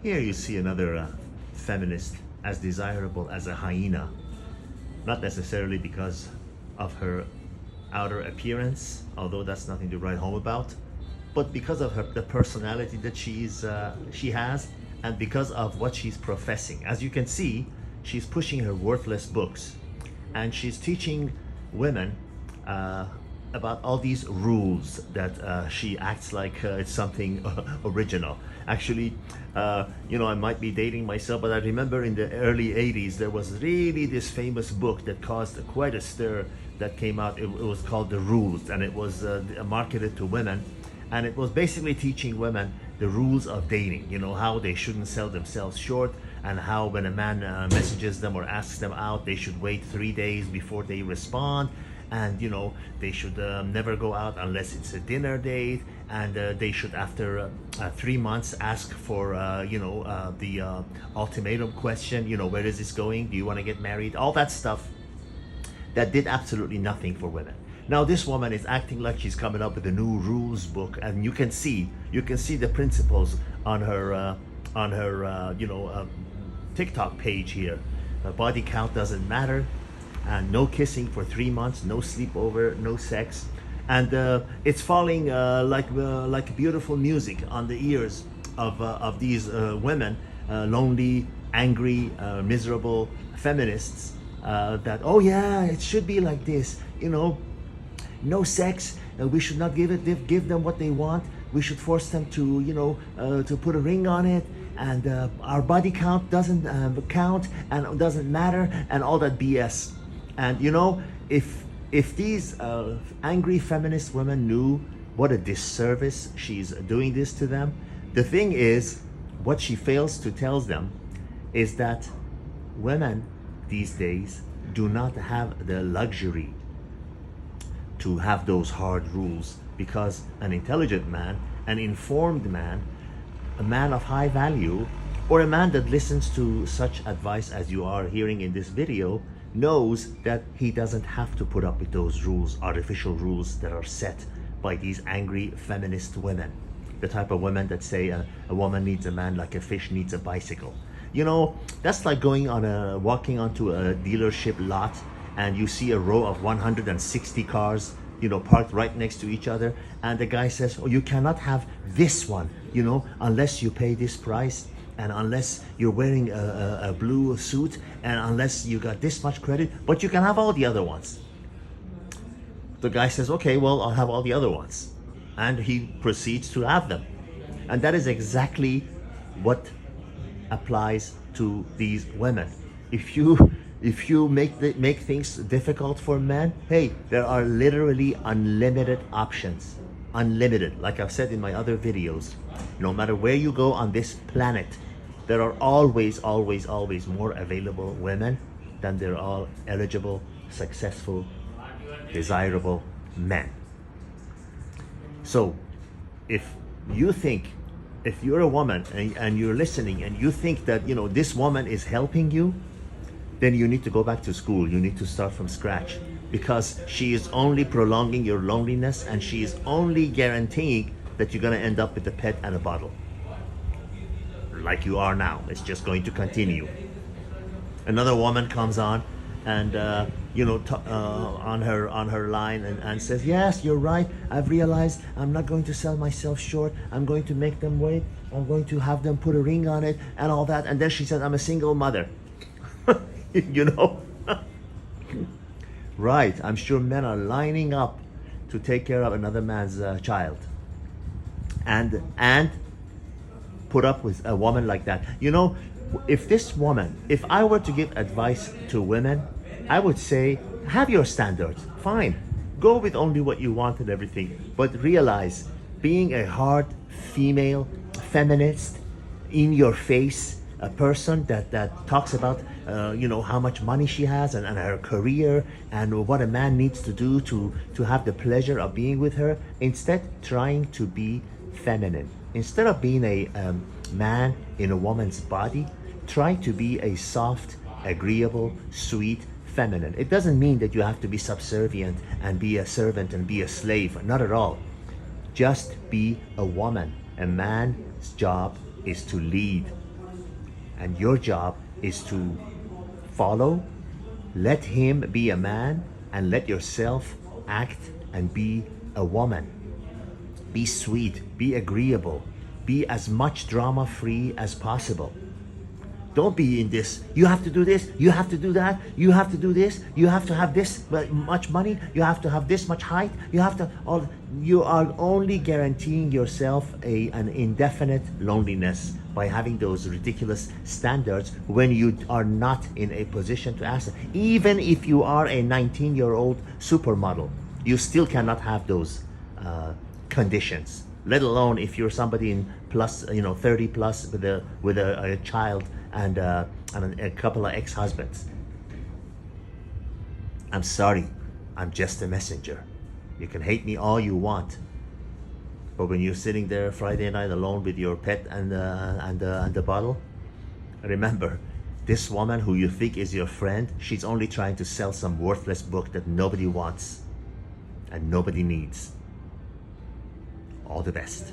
Here you see another feminist as desirable as a hyena, not necessarily because of her outer appearance, although that's nothing to write home about, but because of the personality that she has, and because of what she's professing. As you can see, she's pushing her worthless books, and she's teaching women about all these rules that she acts like it's something original. Actually, I might be dating myself, but I remember in the early 80s, there was really this famous book that caused quite a stir that came out. It was called The Rules, and it was marketed to women. And it was basically teaching women the rules of dating, how they shouldn't sell themselves short, and how when a man messages them or asks them out, they should wait 3 days before they respond. And they should never go out unless it's a dinner date, and they should after 3 months ask for the ultimatum question, where is this going, do you want to get married, all that stuff that did absolutely nothing for women. Now this woman is acting like she's coming up with a new rules book, and you can see the principles on her TikTok page here. Body count doesn't matter, and no kissing for 3 months, no sleepover, no sex, and it's falling like beautiful music on the ears of these women, lonely, angry, miserable feminists. That, oh yeah, it should be like this, no sex. We should not give them what they want. We should force them to put a ring on it, and our body count doesn't count and doesn't matter, and all that BS. And if these angry feminist women knew what a disservice she's doing this to them, the thing is, what she fails to tell them is that women these days do not have the luxury to have those hard rules, because an intelligent man, an informed man, a man of high value, or a man that listens to such advice as you are hearing in this video, knows that he doesn't have to put up with those rules, artificial rules that are set by these angry feminist women. The type of women that say a woman needs a man like a fish needs a bicycle. That's like walking onto a dealership lot, and you see a row of 160 cars, parked right next to each other, and the guy says, oh, you cannot have this one, unless you pay this price, and unless you're wearing a blue suit, and unless you got this much credit, but you can have all the other ones. The guy says, okay, well, I'll have all the other ones. And he proceeds to have them. And that is exactly what applies to these women. If you make things difficult for men, hey, there are literally unlimited options. Unlimited. Like I've said in my other videos, no matter where you go on this planet, there are always more available women than there are eligible, successful, desirable men. So if you're a woman and you're listening and you think that this woman is helping you, then you need to go back to school. You need to start from scratch, because she is only prolonging your loneliness, and she is only guaranteeing that you're going to end up with a pet and a bottle, like you are now. It's just going to continue. Another woman comes on and on her line and says, yes, you're right, I've realized I'm not going to sell myself short, I'm going to make them wait, I'm going to have them put a ring on it and all that. And then she said, I'm a single mother. Right, I'm sure men are lining up to take care of another man's child, and put up with a woman like that. If I were to give advice to women, I would say, have your standards, fine, go with only what you want and everything, but realize, being a hard female feminist, in your face, a person that talks about how much money she has and her career and what a man needs to do to have the pleasure of being with her, instead trying to be feminine. Instead of being a man in a woman's body, try to be a soft, agreeable, sweet feminine. It doesn't mean that you have to be subservient and be a servant and be a slave. Not at all. Just be a woman. A man's job is to lead. And your job is to follow, let him be a man, and let yourself act and be a woman. Be sweet, be agreeable, be as much drama free as possible. Don't be in this, you have to do this, you have to do that, you have to do this, you have to have this much money, you have to have this much height, you have to, all, you are only guaranteeing yourself an indefinite loneliness by having those ridiculous standards when you are not in a position to ask them. Even if you are a 19-year-old supermodel, you still cannot have those conditions, let alone if you're somebody in plus 30 plus with a child and a couple of ex-husbands. I'm sorry, I'm just a messenger. You can hate me all you want, but when you're sitting there Friday night alone with your pet and the bottle, remember, this woman who you think is your friend, she's only trying to sell some worthless book that nobody wants and nobody needs. All the best.